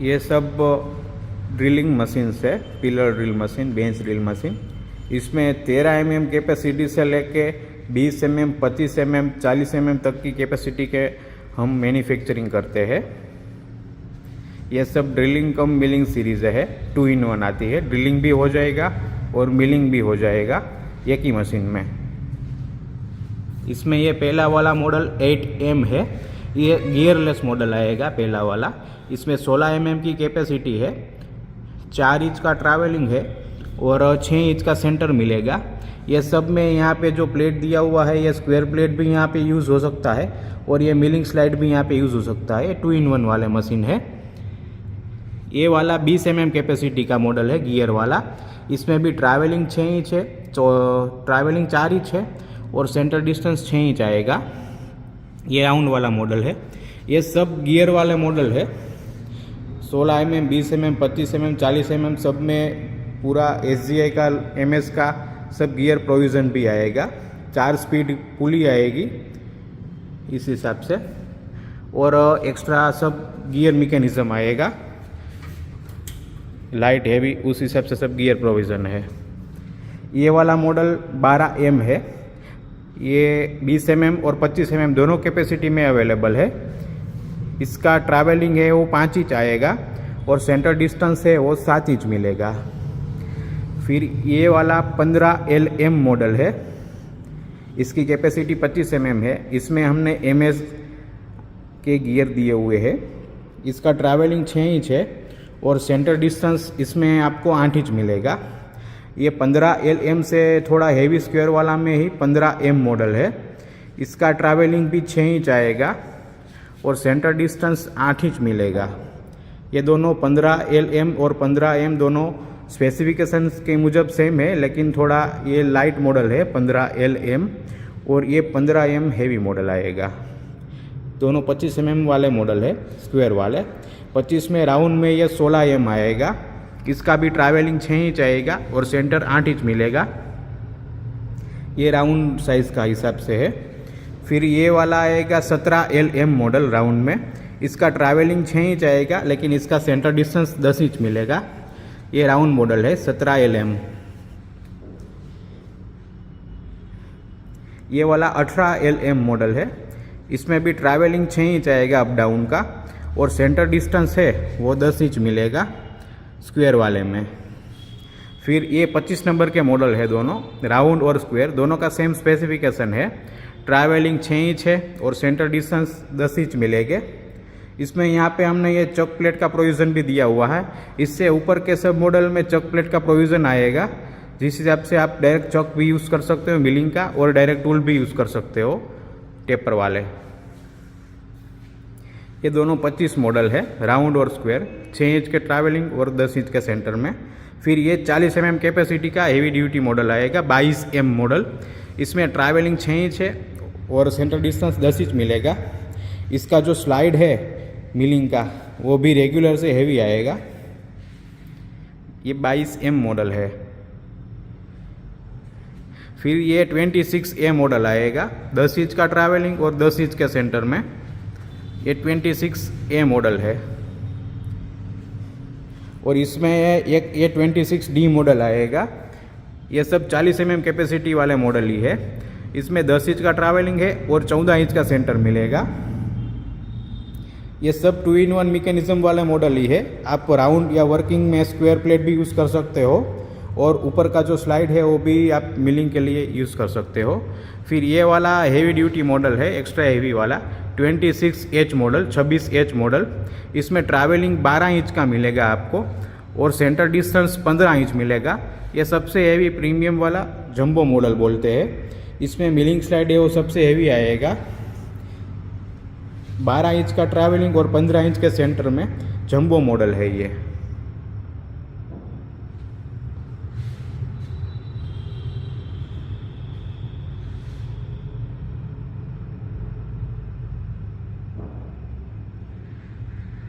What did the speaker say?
ये सब drilling machine है, pillar drill machine, bench drill machine. इसमें 13 mm कैपेसिटी से लेके 20 mm, 25 mm, 40 mm तक की कैपेसिटी के हम मैन्युफैक्चरिंग करते हैं। ये सब ड्रिलिंग कम मिलिंग सीरीज़ है, 2 in 1 आती है। ड्रिलिंग भी हो जाएगा और मिलिंग भी हो जाएगा एक ही मशीन में। इसमें ये पहला वाला मॉडल 8M है, ये गियरलेस मॉडल आएगा पहला वाला। इसमें 16 mm की कैपेसिटी है, 4 इंच का ट्रैवलिंग है और 6 इंच का सेंटर मिलेगा। ये सब में यहाँ पे जो प्लेट दिया हुआ है, ये स्क्वायर प्लेट भी यहाँ पे यूज़ हो सकता है और ये मिलिंग स्लाइड भी यहाँ पे यूज़ हो सकता है। 2 in 1 वाले मशीन है। ये वाला 20 mm कैपेसिटी का मॉडल है, गियर वाला। इसमें भी ट्रैवलिंग 6 इंच है, ट्रैवलिंग 4 इंच है और सेंटर डिस्टेंस 6 इंच आएगा। ये राउंड वाला मॉडल है। ये सब गियर वाले मॉडल है। 16 mm, 20 mm, 25 mm, 40 mm सब में पूरा SGI का, MS का सब गियर प्रोविज़न भी आएगा। 4 स्पीड पुली आएगी इस हिसाब से और एक्स्ट्रा सब गियर मैकेनिज्म आएगा, लाइट हैवी, उस हिसाब से सब गियर प्रोविज़न है। ये वाला मॉडल 12M है। ये 20 mm और 25 mm दोनों कैपेसिटी में अवेलेबल है। इसका ट्रैवलिंग है वो 5 इंच आएगा और सेंटर डिस्टेंस है वो 7 इंच मिलेगा। फिर ये वाला 15LM मॉडल है। इसकी कैपेसिटी 25 mm है। इसमें हमने MS के गियर दिए हुए हैं। इसका ट्रैवलिंग 6 इंच है और सेंटर डिस्टेंस इसमें आपको 8 इंच मिलेगा। ये 15LM से थोड़ा हेवी स्क्वायर वाला में ही 15M मॉडल है। इसका ट्रैवलिंग भी 6 इंच आएगा और सेंटर डिस्टेंस 8 इंच मिलेगा। ये दोनों 15LM और 15M दोनों स्पेसिफिकेशंस के मुजब सेम है, लेकिन थोड़ा ये लाइट मॉडल है 15LM और ये 15M हेवी मॉडल आएगा। दोनों 25 mm वाले मॉडल है, स्क्वायर वाले। 25 में राउंड में ये 16M आएगा। इसका भी ट्रैवलिंग 6 इंच आएगा और सेंटर 8 इंच मिलेगा। ये राउंड साइज़ का हिसाब से है। फिर ये वाला आएगा 17LM मॉडल राउंड में। इसका ट्रैवलिंग 6 इंच आएगा लेकिन इसका सेंटर डिस्टेंस 10 इंच मिलेगा। ये राउंड मॉडल है 17LM। ये वाला 18LM मॉडल है। इसमें भी ट्रैवलिंग 6 इंच आएगा अप डाउन का और सेंटर डिस्टेंस है वो 10 इंच मिलेगा स्क्वायर वाले में। फिर ये 25 नंबर के मॉडल है, दोनों राउंड और स्क्वायर दोनों का सेम स्पेसिफिकेशन है। ट्रैवलिंग 6 इंच है और सेंटर डिस्टेंस 10 इंच मिलेंगे। इसमें यहाँ पे हमने ये चक प्लेट का प्रोविज़न भी दिया हुआ है। इससे ऊपर के सब मॉडल में चक प्लेट का प्रोविज़न आएगा, जिस हिसाब से आप डायरेक्ट चक भी यूज़ कर सकते हो मिलिंग का और डायरेक्ट टूल भी यूज़ कर सकते हो टेपर वाले। ये दोनों 25 मॉडल है, राउंड और स्क्वायर, 6 इंच के ट्रैवलिंग और 10 इंच के सेंटर में। फिर ये 40 mm कैपेसिटी का हेवी ड्यूटी मॉडल आएगा, 22M मॉडल। इसमें ट्रैवलिंग 6 इंच है और सेंटर डिस्टेंस 10 इंच मिलेगा। इसका जो स्लाइड है मिलिंग का वो भी रेगुलर से हेवी आएगा। ये 22M मॉडल है। फिर ये 26A मॉडल आएगा, 10 इंच का ट्रैवलिंग और 10 इंच के सेंटर में। ये 26A मॉडल है। और इसमें एक ये 26D मॉडल आएगा। ये सब 40 mm कैपेसिटी वाले मॉडल ही है। इसमें 10 इंच का ट्रैवलिंग है और 14 इंच का सेंटर मिलेगा। ये सब 2 in 1 मैकेनिज्म वाले मॉडल ही है। आप राउंड या वर्किंग में स्क्वायर प्लेट भी यूज़ कर सकते हो और ऊपर का जो स्लाइड है वो भी आप मिलिंग के लिए यूज़ कर सकते हो। फिर ये वाला हेवी ड्यूटी मॉडल है, एक्स्ट्रा हेवी वाला 26H मॉडल, 26H मॉडल। इसमें ट्रैवलिंग 12 इंच का मिलेगा आपको और सेंटर डिस्टेंस 15 इंच मिलेगा। ये सबसे हेवी प्रीमियम वाला जंबो मॉडल बोलते हैं। इसमें मिलिंग स्लाइड है वो सबसे हेवी आएगा, 12 इंच का ट्रैवलिंग और 15 इंच के सेंटर में जंबो मॉडल है ये।